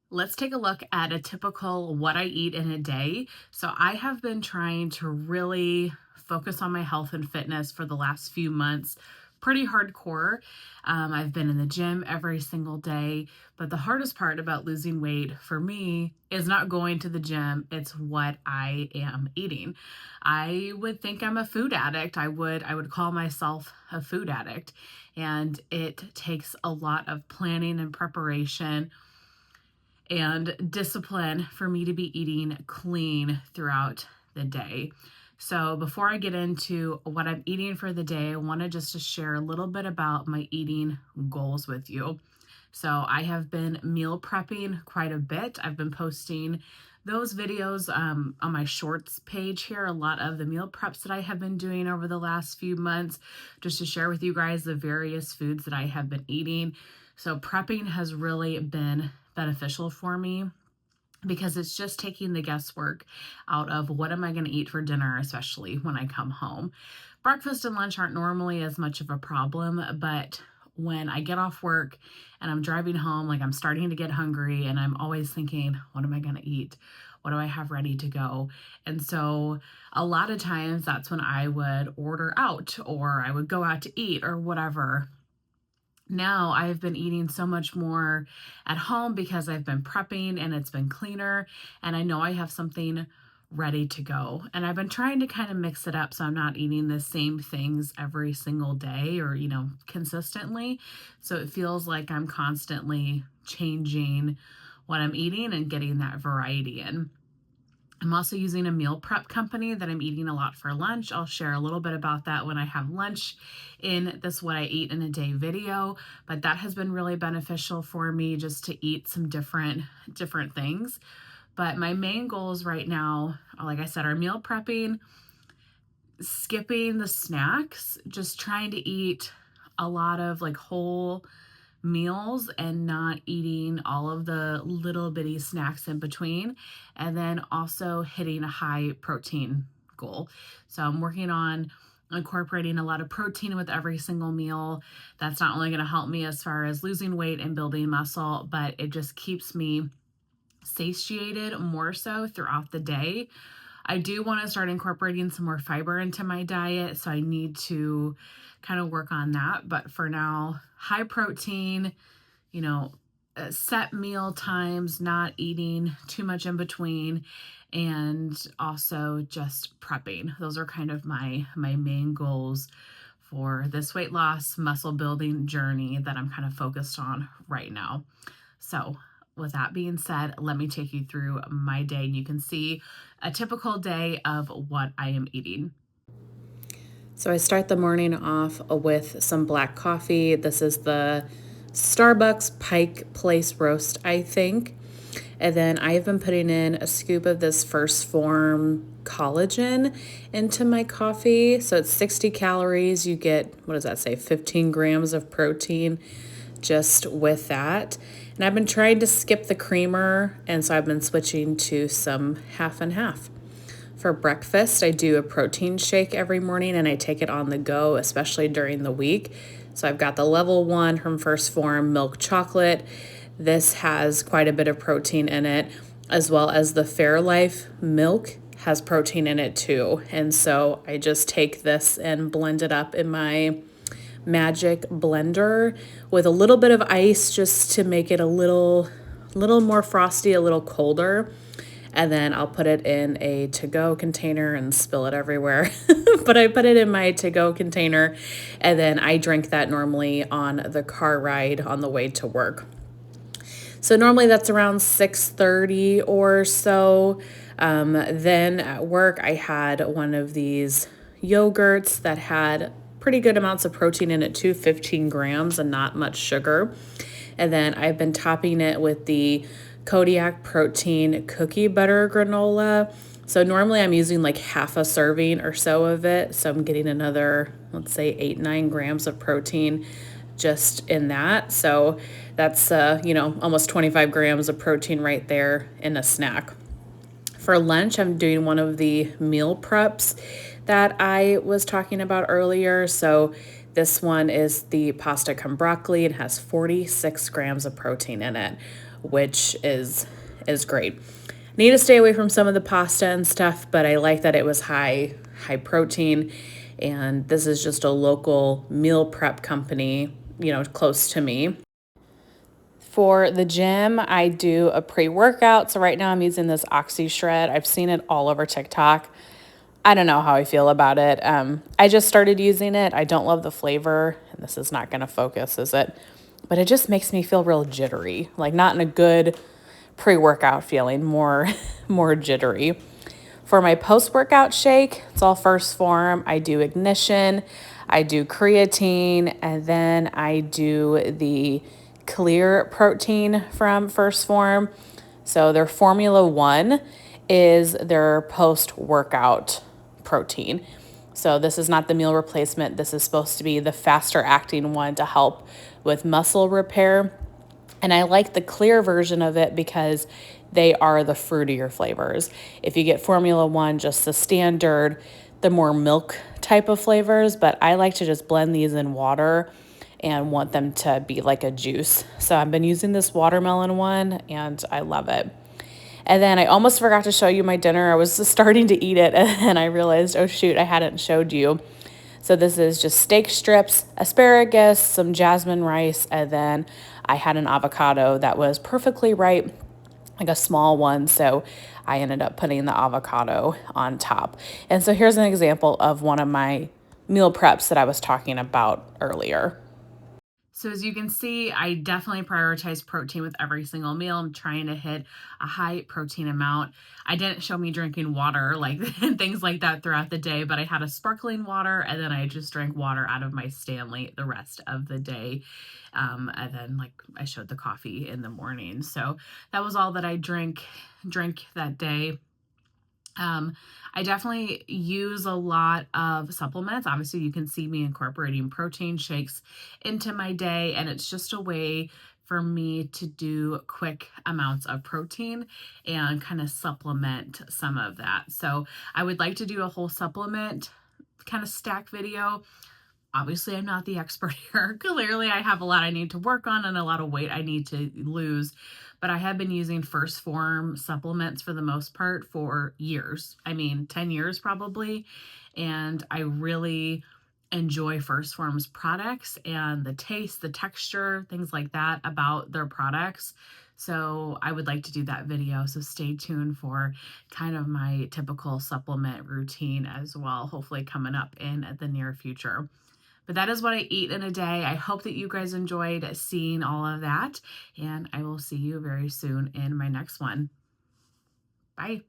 Let's take a look at a typical what I eat in a day. So I have been trying to really focus on my health and fitness for the last few months, pretty hardcore. I've been in the gym every single day, but the hardest part about losing weight for me is not going to the gym. It's what I am eating. I would think I'm a food addict. I would call myself a food addict, and it takes a lot of planning and preparation and discipline for me to be eating clean throughout the day. So before I get into what I'm eating for the day, I wanted just to share a little bit about my eating goals with you. So I have been meal prepping quite a bit. I've been posting those videos on my shorts page here, a lot of the meal preps that I have been doing over the last few months, just to share with you guys the various foods that I have been eating. So prepping has really been beneficial for me because it's just taking the guesswork out of what am I going to eat for dinner, especially when I come home. Breakfast and lunch aren't normally as much of a problem, but when I get off work and I'm driving home, like I'm starting to get hungry and I'm always thinking, what am I going to eat? What do I have ready to go? And so a lot of times that's when I would order out or I would go out to eat or whatever. Now I've been eating so much more at home because I've been prepping and it's been cleaner and I know I have something ready to go. And I've been trying to kind of mix it up so I'm not eating the same things every single day or, consistently. So it feels like I'm constantly changing what I'm eating and getting that variety in. I'm also using a meal prep company that I'm eating a lot for lunch. I'll share a little bit about that when I have lunch in this What I Eat in a Day video, but that has been really beneficial for me just to eat some different things. But my main goals right now, like I said, are meal prepping, skipping the snacks, just trying to eat a lot of like whole meals and not eating all of the little bitty snacks in between, and then also hitting a high protein goal. So I'm working on incorporating a lot of protein with every single meal. That's not only going to help me as far as losing weight and building muscle, but it just keeps me satiated more so throughout the day. I do want to start incorporating some more fiber into my diet, so I need to kind of work on that. But for now, high protein, you know, set meal times, not eating too much in between, and also just prepping. Those are kind of my main goals for this weight loss muscle building journey that I'm kind of focused on right now. So with that being said, let me take you through my day and you can see a typical day of what I am eating. So I start the morning off with some black coffee. This is the Starbucks Pike Place Roast, I think. And then I have been putting in a scoop of this First Form collagen into my coffee. So it's 60 calories. You get, what does that say, 15 grams of protein just with that. And I've been trying to skip the creamer, and so I've been switching to some half and half. For breakfast, I do a protein shake every morning and I take it on the go, especially during the week. So I've got the level 1 from First Form milk chocolate. This has quite a bit of protein in it, as well as the Fairlife milk has protein in it too. And so I just take this and blend it up in my magic blender with a little bit of ice just to make it a little more frosty, a little colder. And then I'll put it in a to-go container and spill it everywhere. But I put it in my to-go container and then I drink that normally on the car ride on the way to work. So normally that's around 6:30 or so. Then at work I had one of these yogurts that had pretty good amounts of protein in it too, 15 grams and not much sugar. And then I've been topping it with the Kodiak protein cookie butter granola. So normally I'm using like half a serving or so of it. So I'm getting another, let's say 8-9 grams of protein just in that. So that's, almost 25 grams of protein right there in a snack. For lunch, I'm doing one of the meal preps that I was talking about earlier. So this one is the pasta con broccoli and has 46 grams of protein in it. which is great. Need to stay away from some of the pasta and stuff, but I like that it was high protein, and this is just a local meal prep company, close to me. For the gym, I do a pre-workout. So right now I'm using this Oxy Shred. I've seen it all over TikTok. I don't know how I feel about it. I just started using it. I don't love the flavor, and this is not going to focus, is it? But it just makes me feel real jittery, like not in a good pre-workout feeling, more more jittery. For my post-workout shake, it's all First Form. I do Ignition, I do creatine, and then I do the clear protein from First Form. So their Formula 1 is their post-workout protein. So this is not the meal replacement. This is supposed to be the faster acting one to help with muscle repair. And I like the clear version of it because they are the fruitier flavors. If you get Formula 1, just the standard, the more milk type of flavors, but I like to just blend these in water and want them to be like a juice. So I've been using this watermelon one and I love it. And then I almost forgot to show you my dinner. I was just starting to eat it and I realized, oh shoot, I hadn't showed you. So this is just steak strips, asparagus, some jasmine rice, and then I had an avocado that was perfectly ripe, like a small one. So I ended up putting the avocado on top. And so here's an example of one of my meal preps that I was talking about earlier. So as you can see, I definitely prioritize protein with every single meal. I'm trying to hit a high protein amount. I didn't show me drinking water like and things like that throughout the day, but I had a sparkling water and then I just drank water out of my Stanley the rest of the day. And then like I showed the coffee in the morning. So that was all that I drank that day. I definitely use a lot of supplements. Obviously, you can see me incorporating protein shakes into my day, and it's just a way for me to do quick amounts of protein and kind of supplement some of that. So I would like to do a whole supplement kind of stack video. Obviously, I'm not the expert here. Clearly, I have a lot I need to work on and a lot of weight I need to lose. But I have been using First Form supplements for the most part for years. I mean, 10 years probably. And I really enjoy First Form's products and the taste, the texture, things like that about their products. So I would like to do that video. So stay tuned for kind of my typical supplement routine as well, hopefully coming up in the near future. But that is what I eat in a day. I hope that you guys enjoyed seeing all of that, and I will see you very soon in my next one. Bye.